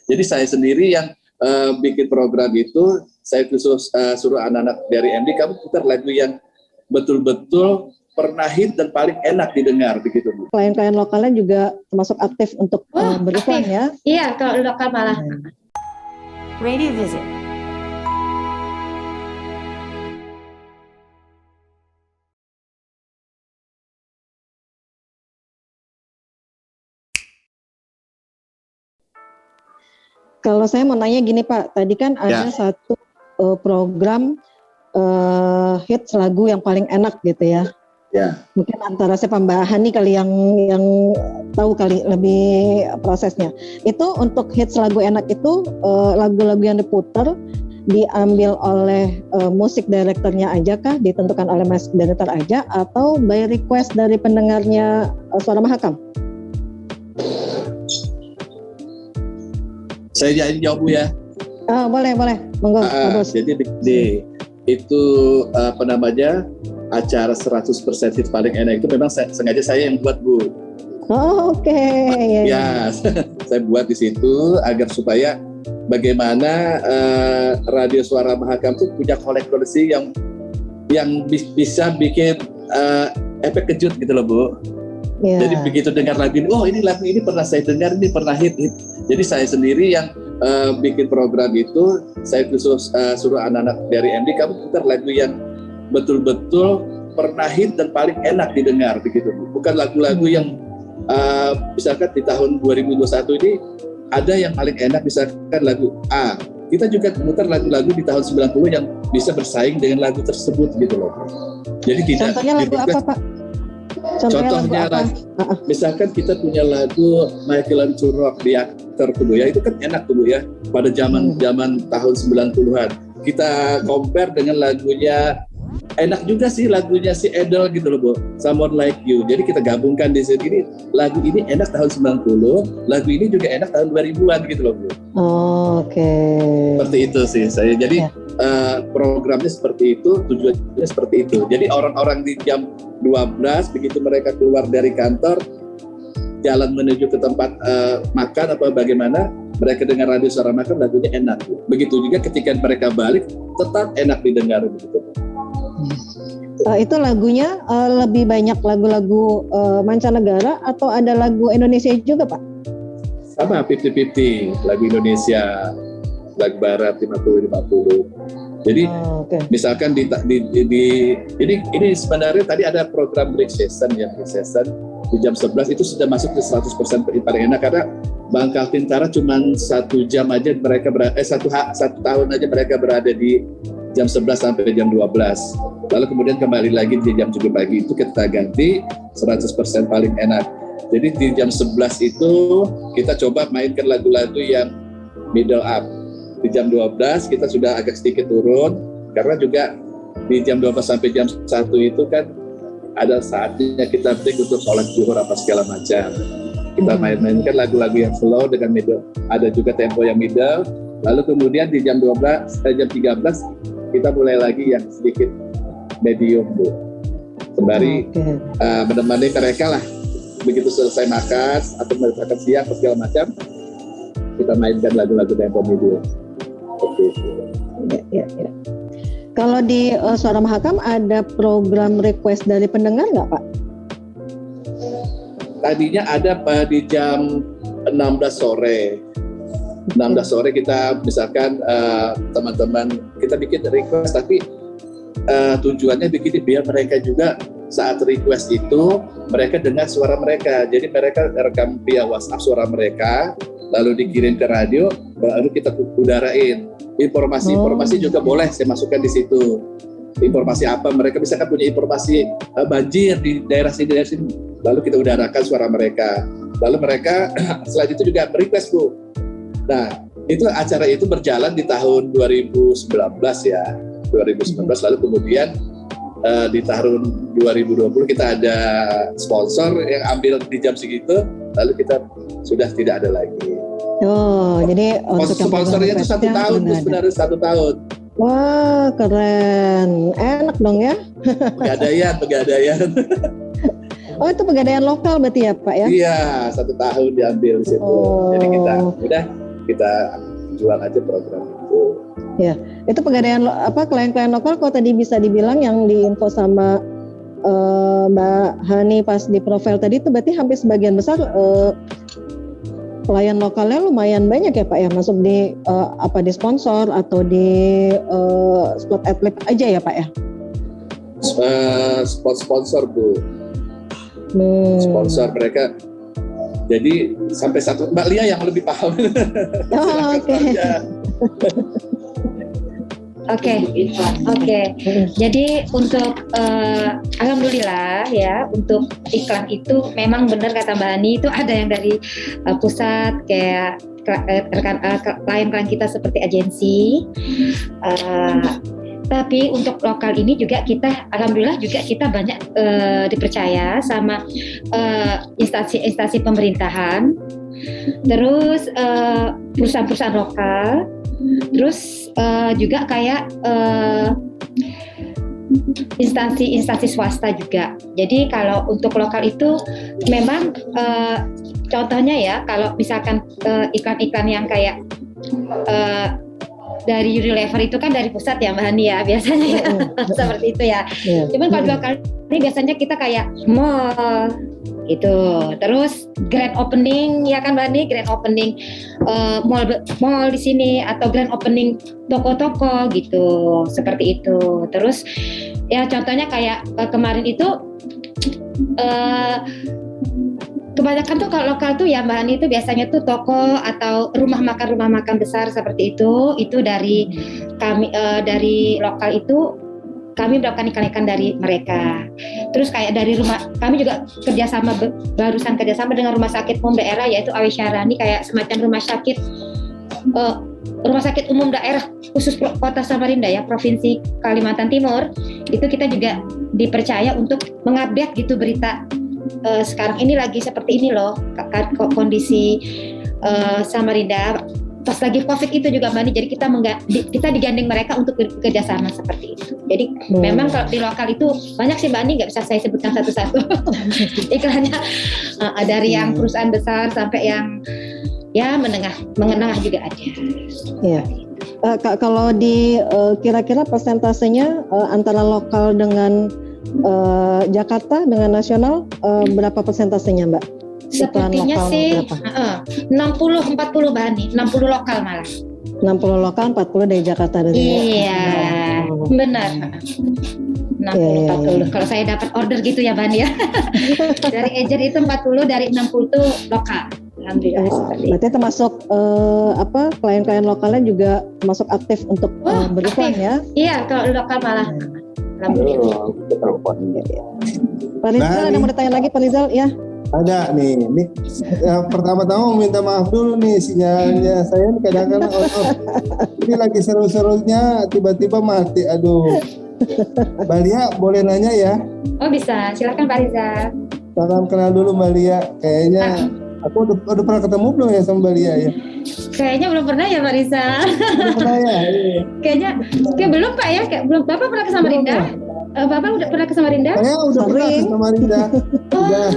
Jadi saya sendiri yang bikin program itu, saya khusus suruh anak-anak dari MD, kamu putar lagu yang betul-betul pernah hit dan paling enak didengar, begitu Bu. Klien-klien lokalnya juga termasuk aktif untuk beriklan ya? Iya, kalau lokal malah. Radio Visit. Kalau saya mau nanya gini Pak, tadi kan ada satu program hits lagu yang paling enak gitu ya. Ya. Mungkin antara saya pembahasan nih kali yang tahu kali lebih prosesnya. Itu untuk hits lagu enak itu lagu-lagu yang diputar diambil oleh musik direkturnya aja kah, ditentukan oleh musik direktur aja, atau by request dari pendengarnya Suara Mahakam? Saya jawab Bu ya. Boleh, monggo. Jadi itu apa namanya, acara 100% hit paling enak itu memang sengaja saya yang buat Bu. Oke. Ya, saya buat di situ agar supaya bagaimana Radio Suara Mahakam itu punya koleksi yang bisa bikin efek kejut gitu loh Bu. Yeah. Jadi begitu dengar lagu ini, oh ini lagu ini pernah saya dengar, ini pernah hit. Jadi saya sendiri yang bikin program itu, saya khusus suruh anak-anak dari MD, kamu putar lagu yang betul-betul pernah hit dan paling enak didengar, begitu. Bukan lagu-lagu yang misalkan di tahun 2021 ini ada yang paling enak, misalkan lagu A. Kita juga putar lagu-lagu di tahun 90 yang bisa bersaing dengan lagu tersebut gitu loh. Jadi tidak. Contohnya lagu apa Pak? Contohnya misalkan kita punya lagu Michael and Rock di aktor dulu ya, itu kan enak dulu ya pada zaman tahun 90-an. Kita compare dengan lagunya, enak juga sih lagunya si Adele gitu loh Bu, Someone Like You. Jadi kita gabungkan di sini, lagu ini enak tahun 90, lagu ini juga enak tahun 2000-an gitu loh Bu. Oke. Seperti itu sih saya. Jadi programnya seperti itu, tujuannya seperti itu. Jadi orang-orang di jam 12 begitu mereka keluar dari kantor, jalan menuju ke tempat makan apa bagaimana, mereka dengar Radio Suara Mahakam, lagunya enak. Begitu juga ketika mereka balik, tetap enak didengar begitu. Itu lagunya lebih banyak lagu-lagu mancanegara atau ada lagu Indonesia juga Pak? Sama 50-50, lagu Indonesia, lagu Barat 50-50. Jadi misalkan ini sebenarnya tadi ada program break session di jam 11 itu sudah masuk ke 100% paling enak, karena Bangkal Tintara cuma 1 jam aja mereka satu tahun aja mereka berada di jam 11 sampai jam 12. Lalu kemudian kembali lagi di jam 7 pagi itu kita ganti 100% paling enak. Jadi di jam 11 itu kita coba mainkan lagu-lagu yang middle up. Di jam 12 kita sudah agak sedikit turun, karena juga di jam 12 sampai jam 1 itu kan ada saatnya kita break untuk sholat zuhur apa segala macam. Kita main-mainkan lagu-lagu yang slow dengan middle, ada juga tempo yang middle. Lalu kemudian di jam 13 kita mulai lagi yang sedikit medium Bu. Sembari menemani mereka lah. Begitu selesai makan atau makan siang atau segala macam, kita mainkan lagu-lagu tempo medium. Ya. Kalau di Suara Mahakam ada program request dari pendengar nggak Pak? Tadinya ada di jam 16 sore. 16 sore kita misalkan teman-teman kita bikin request, tapi tujuannya begini biar mereka juga saat request itu mereka dengar suara mereka. Jadi mereka rekam via WhatsApp suara mereka, lalu dikirim ke radio, baru kita udarain. Informasi juga boleh saya masukkan di situ. Informasi apa, mereka misalkan punya informasi banjir di daerah sini, lalu kita udarakan suara mereka. Lalu mereka selain itu juga request Bu. Nah, itu acara itu berjalan di tahun 2019 ya. 2019 lalu kemudian di tahun 2020 kita ada sponsor yang ambil di jam segitu, lalu kita sudah tidak ada lagi. Jadi untuk sponsornya itu 1 tahun, sebenarnya 1 tahun. Wah, keren, enak dong ya. Pegadaian. Oh, itu pegadaian lokal berarti ya Pak ya? Iya, 1 tahun diambil di situ. Jadi kita udah kita jual aja program itu. Ya, itu pegadaian klien-klien lokal kok tadi bisa dibilang yang diinfo sama Mbak Hani pas di profil tadi itu berarti hampir sebagian besar klien lokalnya lumayan banyak ya Pak ya, masuk di di sponsor atau di spot atlet aja ya Pak ya? Sponsor Bu. Sponsor mereka. Jadi sampai satu Mbak Lia yang lebih paham. Oke. Oke. Jadi untuk alhamdulillah ya, untuk iklan itu memang benar kata Mbak Hani, itu ada yang dari pusat kayak klien-klien kita seperti agensi. Tapi untuk lokal ini juga kita alhamdulillah juga kita banyak dipercaya sama instansi-instansi pemerintahan, terus perusahaan-perusahaan lokal. Terus juga kayak instansi swasta juga. Jadi kalau untuk lokal itu memang contohnya ya, kalau misalkan iklan-iklan yang kayak dari Unilever itu kan dari pusat ya Mbak Hani ya biasanya ya. Seperti itu ya. Cuman kalau lokal ini biasanya kita kayak mall gitu, terus grand opening ya kan Mbak Hani, grand opening mall di sini atau grand opening toko-toko gitu, seperti itu. Terus ya contohnya kayak kemarin itu kebanyakan tuh kalau lokal tuh ya Mbak Hani itu biasanya tuh toko atau rumah makan besar seperti itu dari kami dari lokal itu kami melakukan iklan dari mereka. Terus kayak dari rumah, kami juga barusan kerjasama dengan rumah sakit umum daerah yaitu Awe Syarani, kayak semacam rumah sakit umum daerah khusus Kota Samarinda ya, Provinsi Kalimantan Timur. Itu kita juga dipercaya untuk mengupdate gitu berita sekarang ini lagi seperti ini loh kondisi Samarinda. Pas lagi COVID itu juga Mbak Ani, jadi kita digandeng mereka untuk bekerjasama seperti itu. Jadi memang kalau di lokal itu banyak sih Mbak Ani, nggak bisa saya sebutkan satu-satu iklannya, dari yang perusahaan besar sampai yang ya menengah juga ada. Iya. Kalau di kira-kira persentasenya antara lokal dengan Jakarta dengan nasional berapa persentasenya Mbak? Sepertinya sih 60-40 Bani, 60 lokal malah. 60 lokal, 40 dari Jakarta dan iya, benar. 60-40. Kalau saya dapat order gitu ya Bani ya. Dari agent itu 40, dari 60 itu lokal. Alhamdulillah. Berarti termasuk klien-klien lokalnya juga termasuk aktif untuk beriklan ya? Iya, kalau lokal malah. Alhamdulillah. Pak Rizal, ada mau ditanya lagi Pak Rizal ya? Ada nih. Pertama-tama minta maaf dulu nih, sinyalnya saya kadang-kadang ini lagi seru-serunya tiba-tiba mati. Aduh. Mbak Lia boleh nanya ya? Oh bisa, silakan Pak Rizal. Salam kenal dulu Mbak Lia. Kayaknya aku udah pernah ketemu belum ya sama Mbak Lia ya? Kayaknya belum pernah ya Pak Rizal. Belum pernah ya? Iya. Kayaknya belum Pak ya, belum. Bapak pernah ke Samarinda? Bapak udah pernah ke Samarinda? Saya udah pernah ke Samarinda. Udah.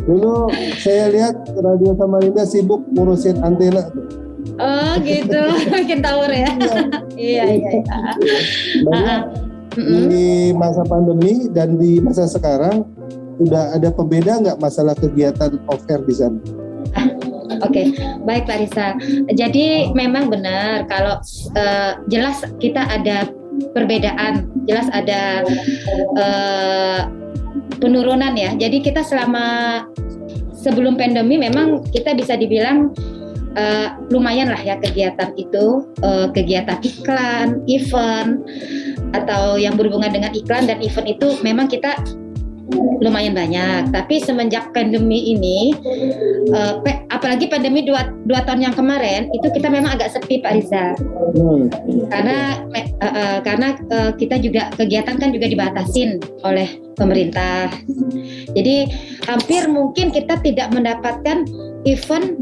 Dulu saya lihat Radio Samarinda sibuk ngurusin antena. Oh gitu, bikin tower ya. Iya. Di masa pandemi dan di masa sekarang udah ada pembeda nggak masalah kegiatan off-air di sana? Oke, baik Pak Rizal. Jadi memang benar kalau jelas kita ada perbedaan, jelas ada penurunan ya. Jadi kita sebelum pandemi memang kita bisa dibilang lumayan lah ya kegiatan itu, kegiatan iklan, event atau yang berhubungan dengan iklan dan event itu memang kita lumayan banyak. Tapi semenjak pandemi ini, apalagi pandemi 2 tahun yang kemarin itu kita memang agak sepi Pak Rizal. Karena kita juga kegiatan kan juga dibatasin oleh pemerintah. Jadi hampir mungkin kita tidak mendapatkan event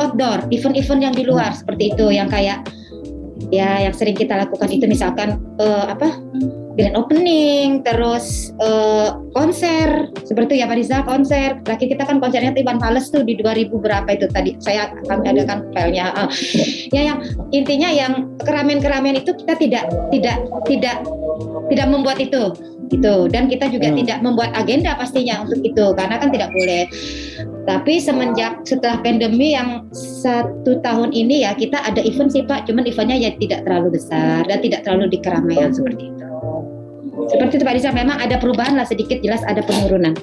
outdoor, event yang di luar seperti itu, yang kayak ya yang sering kita lakukan itu misalkan grand opening, terus konser seperti itu ya Pak Riza, konser. Lagi kita kan konsernya Iwan Fals tuh di 2000 berapa itu tadi saya kami adakan filenya. Ya yang intinya yang keramaian-keramaian itu kita tidak membuat itu gitu, dan kita juga tidak membuat agenda pastinya untuk itu karena kan tidak boleh. Tapi setelah pandemi yang 1 tahun ini ya kita ada event sih Pak, cuman eventnya ya tidak terlalu besar dan tidak terlalu di keramaian seperti itu. Seperti itu Pak Riza, memang ada perubahan lah sedikit, jelas ada penurunan.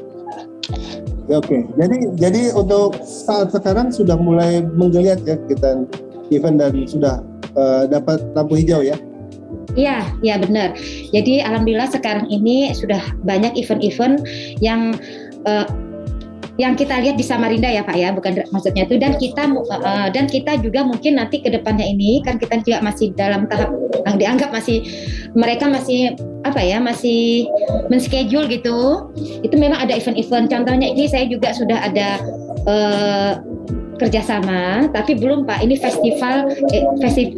Oke, jadi untuk saat sekarang sudah mulai menggeliat ya kita event dan sudah dapat lampu hijau ya? Iya benar. Jadi alhamdulillah sekarang ini sudah banyak event-event yang kita lihat di Samarinda ya Pak ya, bukan maksudnya itu, dan kita juga mungkin nanti ke depannya ini kan kita juga masih dalam tahap yang dianggap mereka masih men-schedule gitu. Itu memang ada event-event. Contohnya ini saya juga sudah ada kerjasama, tapi belum Pak. Ini festival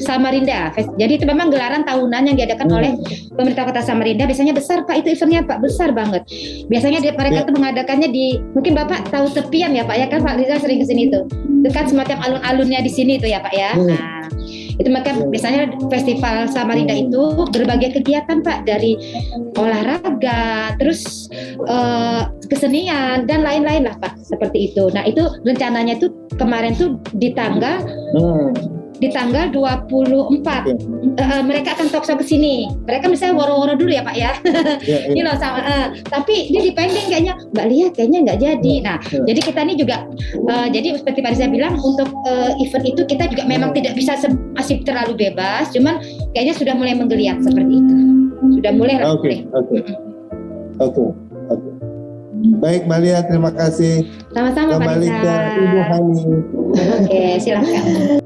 Samarinda. Jadi itu memang gelaran tahunan yang diadakan oleh pemerintah Kota Samarinda. Biasanya besar Pak, itu eventnya Pak, besar banget. Biasanya mereka tuh mengadakannya di, mungkin Bapak tahu tepian ya Pak ya, kan Pak Riza sering kesini tuh. Itu kan semacam alun-alunnya di sini tuh ya Pak ya. Nah, itu maka biasanya festival Samarinda itu berbagai kegiatan Pak, dari olahraga, terus kesenian dan lain-lain lah Pak, seperti itu. Nah itu rencananya tuh kemarin tuh di tanggal 24 mereka akan talkshow ke sini. Mereka misalnya woro-woro dulu ya Pak ya. Ini loh sama. Tapi ini dipending kayaknya Mbak Lia kayaknya nggak jadi. Nah jadi kita ini juga jadi seperti Pak Riza bilang, untuk event itu kita juga memang tidak bisa masih terlalu bebas. Cuman kayaknya sudah mulai menggeliat seperti itu. Sudah mulai. Oke. Baik Mbak Lia, terima kasih. Sama-sama Pak Riza. Kembali ke Ibu Hani. Oke, silakan.